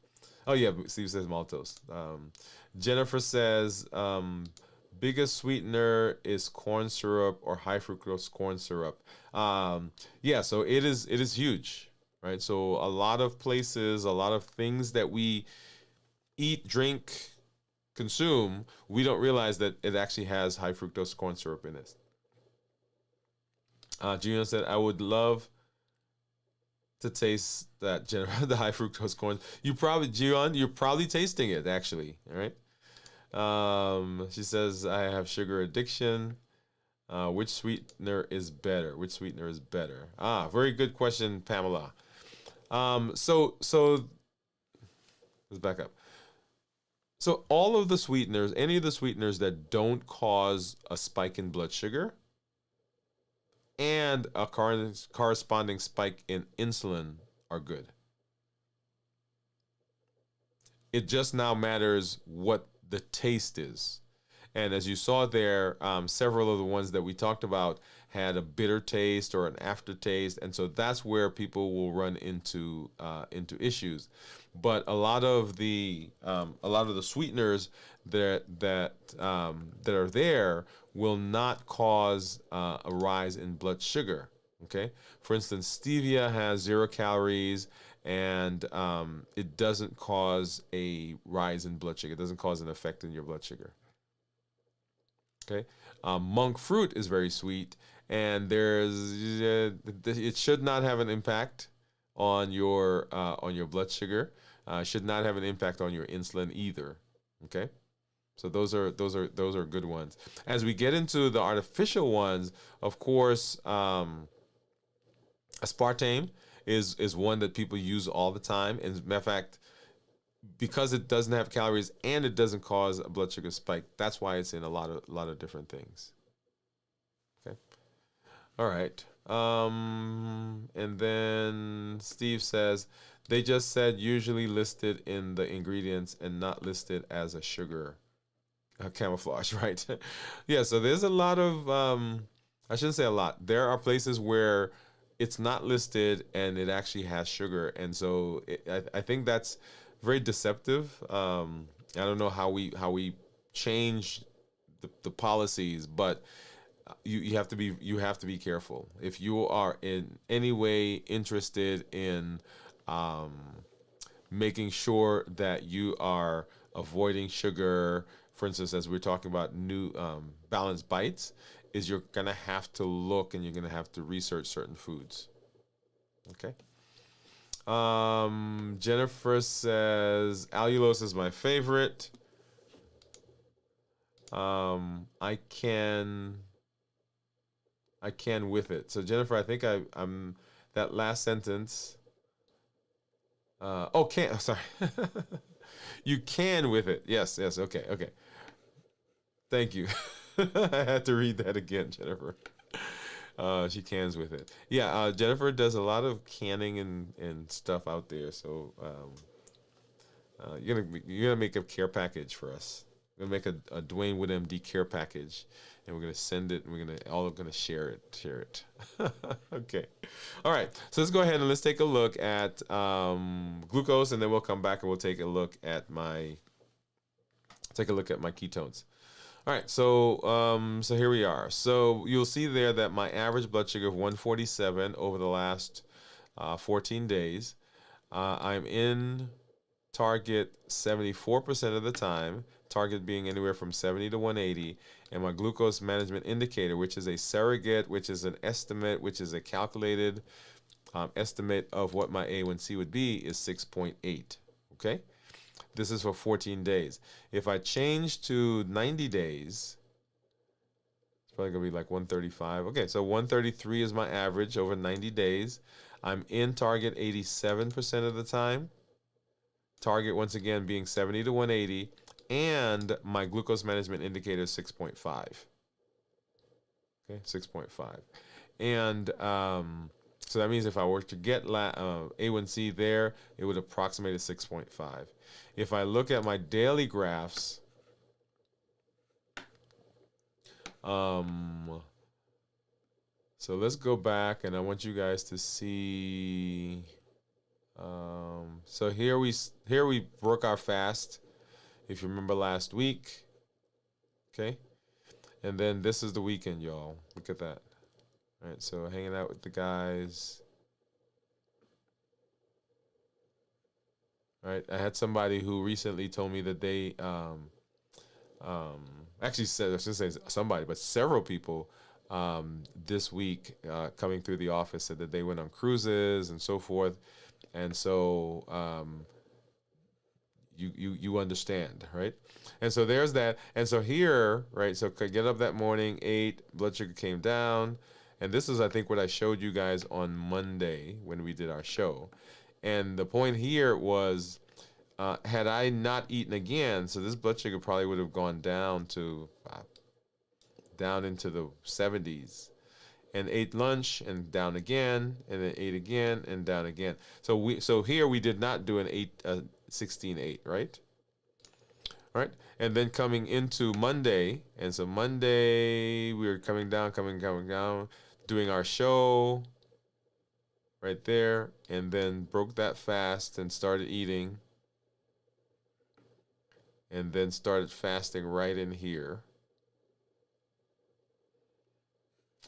Oh, yeah. Steve says maltose. Jennifer says, biggest sweetener is corn syrup or high fructose corn syrup. Yeah, so it is huge, right? So a lot of places, a lot of things that we eat, drink, consume, we don't realize that it actually has high fructose corn syrup in it. Gina said, I would love to taste that, Jennifer, the high fructose corn. You're probably tasting it, actually, all right? She says, I have sugar addiction. Which sweetener is better? Which sweetener is better? Very good question, Pamela. So let's back up. So all of the sweeteners, any of the sweeteners that don't cause a spike in blood sugar and a corresponding spike in insulin are good. It just now matters what the taste is. And as you saw there, several of the ones that we talked about had a bitter taste or an aftertaste, and so that's where people will run into issues. But a lot of the sweeteners that are there will not cause a rise in blood sugar. Okay, for instance, stevia has 0 calories, and it doesn't cause a rise in blood sugar. It doesn't cause an effect in your blood sugar. Okay, monk fruit is very sweet, and it should not have an impact on your blood sugar. Should not have an impact on your insulin either. Okay, so those are good ones. As we get into the artificial ones, of course, aspartame is one that people use all the time. And as a matter of fact, because it doesn't have calories and it doesn't cause a blood sugar spike, that's why it's in a lot of different things. Okay. All right. And then Steve says, they just said usually listed in the ingredients and not listed as a sugar camouflage, right? Yeah, so there's a lot of, I shouldn't say a lot. There are places where it's not listed and it actually has sugar. And so I think that's very deceptive. I don't know how we change the policies, but you have to be careful. If you are in any way interested in um, making sure that you are avoiding sugar, for instance, as we're talking about new balanced bites, is you're gonna have to look and you're gonna have to research certain foods. Okay. Jennifer says allulose is my favorite. I can with it. So Jennifer, I think I'm that last sentence. Oh, can sorry. You can with it. Yes, yes. Okay, okay. Thank you. I had to read that again, Jennifer. She cans with it. Yeah, Jennifer does a lot of canning and stuff out there. So you're gonna make a care package for us. We're gonna make a Dwain Woode MD care package, and we're gonna send it, and we're gonna share it. Share it. Okay. All right. So let's go ahead and let's take a look at glucose, and then we'll come back and we'll take a look at my ketones. All right, so here we are. So you'll see there that my average blood sugar of 147 over the last 14 days. I'm in target 74% of the time, target being anywhere from 70 to 180, and my glucose management indicator, which is a surrogate, which is an estimate, which is a calculated estimate of what my A1C would be, is 6.8. Okay? This is for 14 days. If I change to 90 days, it's probably going to be like 135. Okay, so 133 is my average over 90 days. I'm in target 87% of the time. Target, once again, being 70 to 180. And my glucose management indicator is 6.5. Okay, 6.5. And so that means if I were to get A1C there, it would approximate a 6.5. If I look at my daily graphs, so let's go back, and I want you guys to see. So here we broke our fast, if you remember last week. Okay, and then this is the weekend, y'all. Look at that. All right, so hanging out with the guys. Right, I had somebody who recently told me that they actually said, I shouldn't say somebody, but several people this week coming through the office said that they went on cruises and so forth, and so you understand, right? And so there's that, and so here, right? So could get up that morning, ate, blood sugar came down, and this is I think what I showed you guys on Monday when we did our show. And the point here was, had I not eaten again, so this blood sugar probably would have gone down to down into the 70s, and ate lunch and down again, and then ate again and down again. So here we did not do an 16-8, right? All right, and then coming into Monday, and so Monday we were coming down, doing our show. Right there, and then broke that fast and started eating, and then started fasting right in here.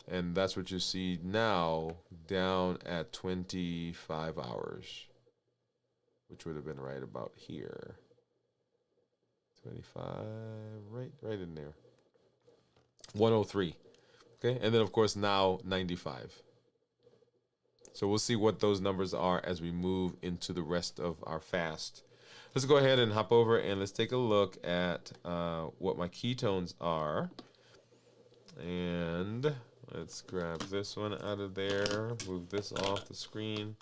And that's what you see now, down at 25 hours, which would have been right about here. 25, right in there. 103, okay? And then, of course, now 95. So we'll see what those numbers are as we move into the rest of our fast. Let's go ahead and hop over and let's take a look at what my ketones are. And let's grab this one out of there, move this off the screen.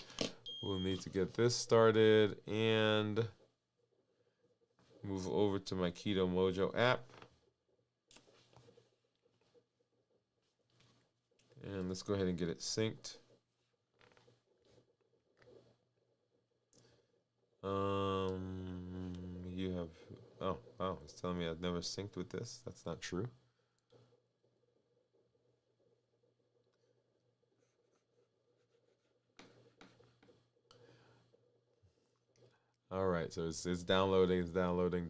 We'll need to get this started and move over to my Keto Mojo app. And let's go ahead and get it synced. You have, oh, wow, it's telling me I've never synced with this. That's not true. All right, so it's downloading, downloading.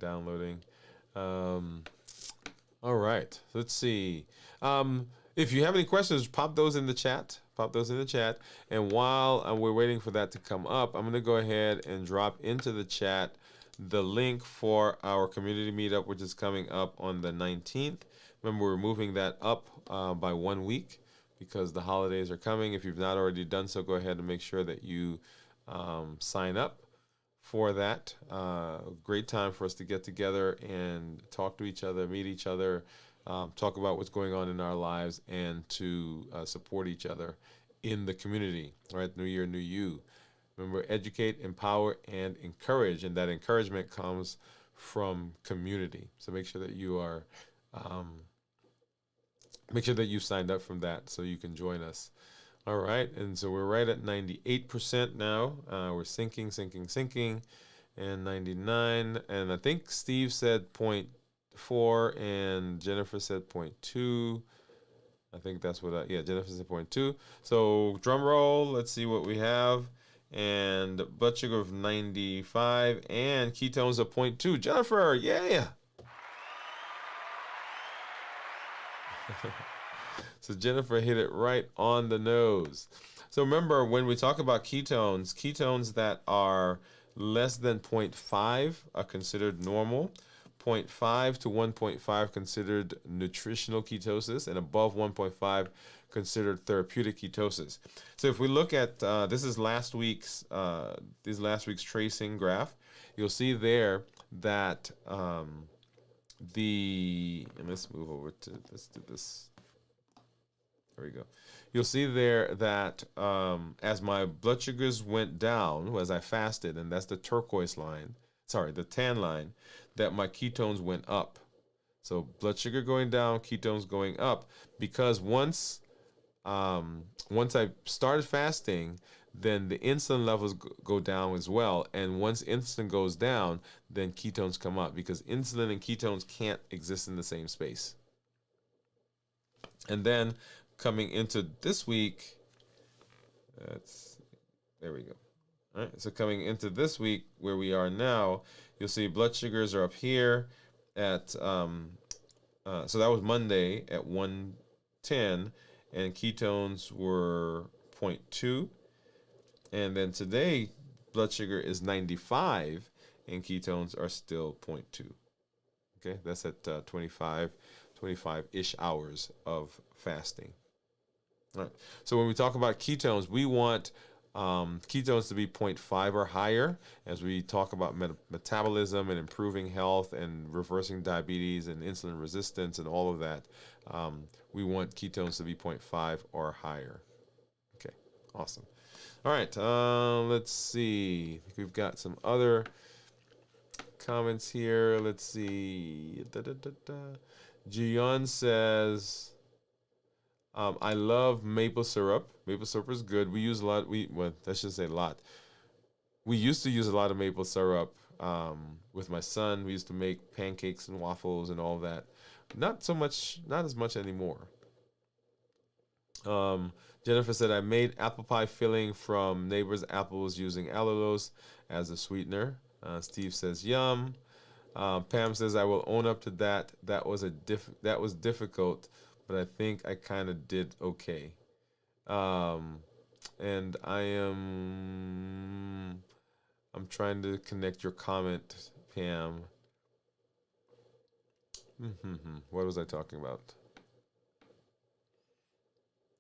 All right. Let's see. If you have any questions, pop those in the chat. Pop those in the chat. And while we're waiting for that to come up, I'm going to go ahead and drop into the chat the link for our community meetup, which is coming up on the 19th. Remember, we're moving that up by 1 week because the holidays are coming. If you've not already done so, go ahead and make sure that you sign up for that. Great time for us to get together and talk to each other, meet each other, talk about what's going on in our lives, and to support each other in the community. Right? New year, new you. Remember, educate, empower, and encourage. And that encouragement comes from community. So make sure that you are, make sure that you signed up from that so you can join us. All right. And so we're right at 98% now. We're sinking. And 99. And I think Steve said 0.4 and Jennifer said 0.2. I think that's what Jennifer said 0.2. So drum roll. Let's see what we have. And blood sugar of 95 and ketones of 0.2. Jennifer, yeah. So Jennifer hit it right on the nose. So remember, when we talk about ketones that are less than 0.5 are considered normal. 0.5 to 1.5 considered nutritional ketosis, and above 1.5 considered therapeutic ketosis. So if we look at this is last week's tracing graph, you'll see there that and let's move over to let's do this. There we go. You'll see there that as my blood sugars went down as I fasted, and that's the turquoise line, the tan line, that my ketones went up. So blood sugar going down, ketones going up, because once I started fasting, then the insulin levels go down as well. And once insulin goes down, then ketones come up, because insulin and ketones can't exist in the same space. And then coming into this week, there we go. All right, so coming into this week where we are now, you'll see blood sugars are up here at, so that was Monday at 110, and ketones were 0.2. And then today, blood sugar is 95, and ketones are still 0.2. Okay, that's at 25-ish hours of fasting. All right. So when we talk about ketones, we want ketones to be 0.5 or higher as we talk about metabolism and improving health and reversing diabetes and insulin resistance and all of that. We want ketones to be 0.5 or higher. Okay, awesome. All right, let's see. I think we've got some other comments here. Let's see. Jion says, I love maple syrup. Maple syrup is good. We use a lot. I should say a lot. We used to use a lot of maple syrup with my son. We used to make pancakes and waffles and all that. Not as much anymore. Jennifer said, I made apple pie filling from neighbor's apples using allulose as a sweetener. Steve says, yum. Pam says, I will own up to that. That was difficult, but I think I kind of did okay. And I'm trying to connect your comment, Pam. What was I talking about?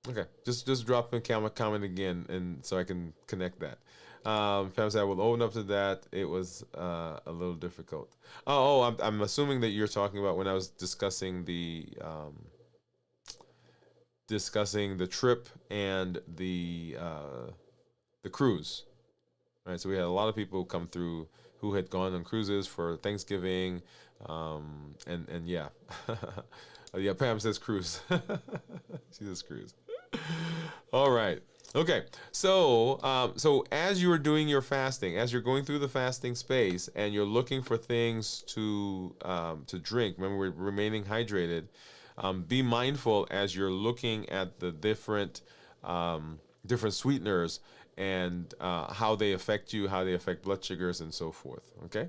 Okay, just drop a comment again, and so I can connect that. Pam said, I will own up to that. It was a little difficult. I'm assuming that you're talking about when I was discussing the trip and the cruise. Right, so we had a lot of people come through who had gone on cruises for Thanksgiving, and yeah, yeah. Pam says cruise. She says cruise. All right. Okay. So, so as you are doing your fasting, as you're going through the fasting space, and you're looking for things to drink, remember we're remaining hydrated. Be mindful as you're looking at the different sweeteners and how they affect you, how they affect blood sugars, and so forth. Okay.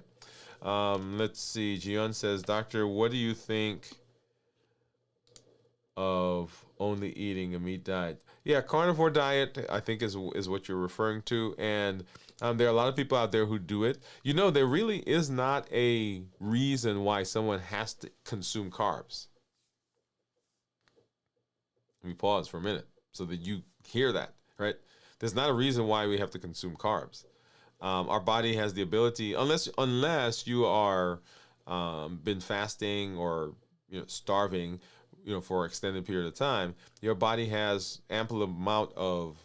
Let's see. Jion says, Doctor, what do you think of only eating a meat diet. Yeah, carnivore diet, I think, is what you're referring to. And there are a lot of people out there who do it. You know, there really is not a reason why someone has to consume carbs. Let me pause for a minute so that you hear that, right? There's not a reason why we have to consume carbs. Our body has the ability, unless you are been fasting or starving, for an extended period of time. Your body has ample amount of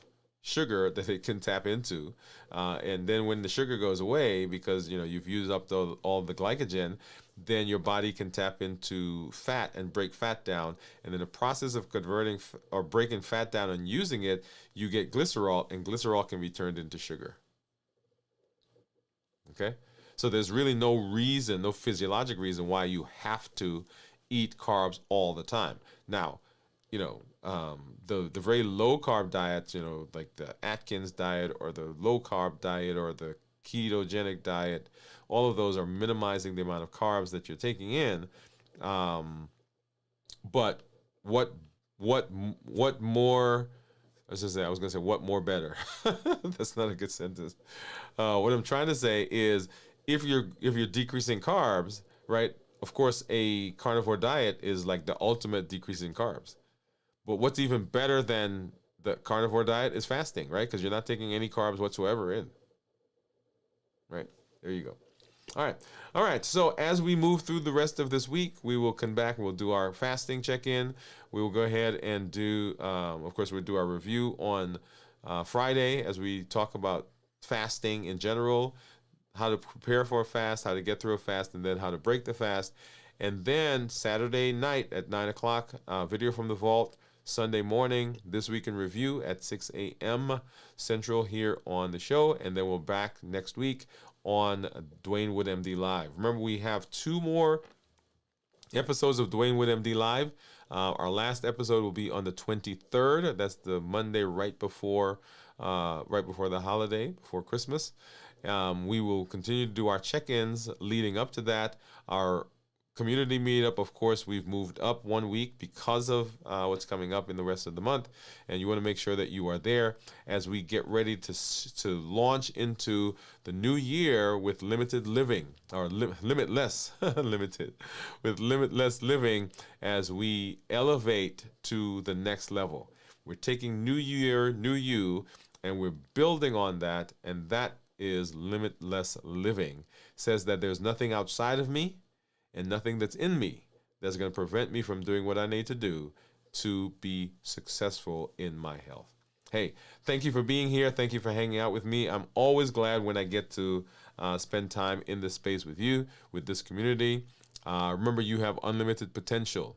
sugar that it can tap into, and then when the sugar goes away, because you've used up all the glycogen, then your body can tap into fat and break fat down, and in the process of converting or breaking fat down and using it, you get glycerol, and glycerol can be turned into sugar. Okay, so there's really no reason, no physiologic reason why you have to eat carbs all the time. Now, the very low carb diets, like the Atkins diet or the low carb diet or the ketogenic diet, all of those are minimizing the amount of carbs that you're taking in. But what more? I was gonna say what more better. That's not a good sentence. What I'm trying to say is, if you're decreasing carbs, right? Of course, a carnivore diet is like the ultimate decrease in carbs. But what's even better than the carnivore diet is fasting, right? Because you're not taking any carbs whatsoever in. Right? There you go. All right. All right. So as we move through the rest of this week, we will come back and we'll do our fasting check-in. We will go ahead and do, of course, we'll do our review on Friday as we talk about fasting in general, how to prepare for a fast, how to get through a fast, and then how to break the fast. And then Saturday night at 9 o'clock, video from the vault. Sunday morning, This Week in Review at 6 a.m. Central here on the show. And then we'll back next week on Dwain Woode MD Live. Remember, we have 2 more episodes of Dwain Woode MD Live. Our last episode will be on the 23rd. That's the Monday right before the holiday, before Christmas. We will continue to do our check-ins leading up to that. Our community meetup, of course, we've moved up 1 week because of what's coming up in the rest of the month, and you want to make sure that you are there as we get ready to launch into the new year with limited living, or limitless limited with limitless living, as we elevate to the next level. We're taking new year, new you, and we're building on that, and that is limitless living. It says that there's nothing outside of me and nothing that's in me that's going to prevent me from doing what I need to do to be successful in my health. Hey, thank you for being here. Thank you for hanging out with me. I'm always glad when I get to spend time in this space with you, with this community. Remember, you have unlimited potential,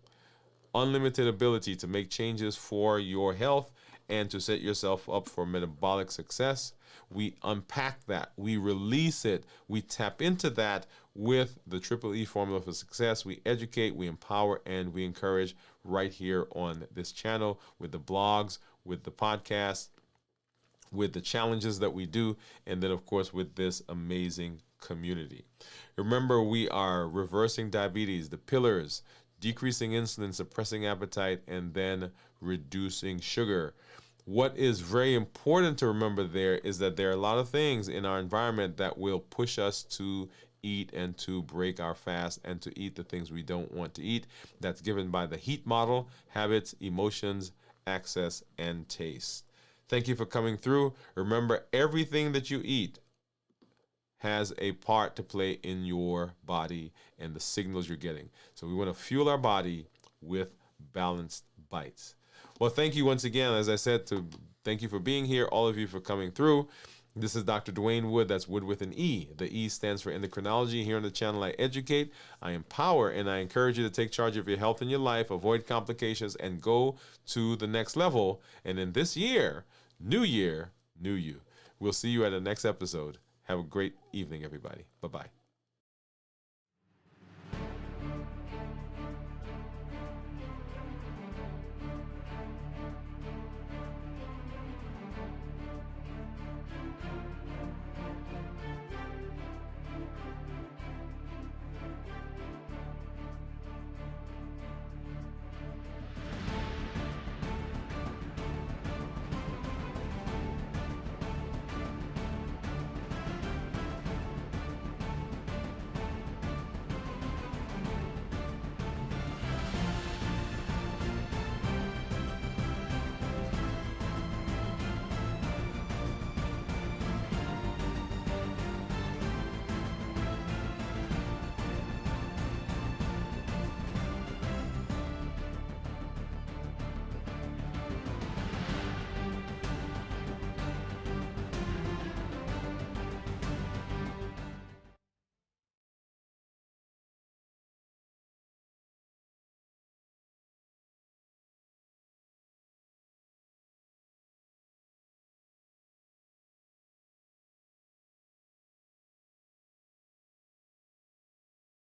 unlimited ability to make changes for your health and to set yourself up for metabolic success. We unpack that, we release it, we tap into that with the Triple E formula for success. We educate, we empower, and we encourage right here on this channel, with the blogs, with the podcast, with the challenges that we do, and then, of course, with this amazing community. Remember, we are reversing diabetes, the pillars: decreasing insulin, suppressing appetite, and then reducing sugar. What is very important to remember there is that there are a lot of things in our environment that will push us to eat and to break our fast and to eat the things we don't want to eat. That's given by the HEAT model: habits, emotions, access, and taste. Thank you for coming through. Remember, everything that you eat has a part to play in your body and the signals you're getting. So we want to fuel our body with balanced bites. Well, thank you once again, as I said, thank you for being here, all of you for coming through. This is Dr. Dwain Woode. That's Wood with an E. The E stands for endocrinology. Here on the channel, I educate, I empower, and I encourage you to take charge of your health and your life, avoid complications, and go to the next level. And in this year, new you. We'll see you at the next episode. Have a great evening, everybody. Bye-bye.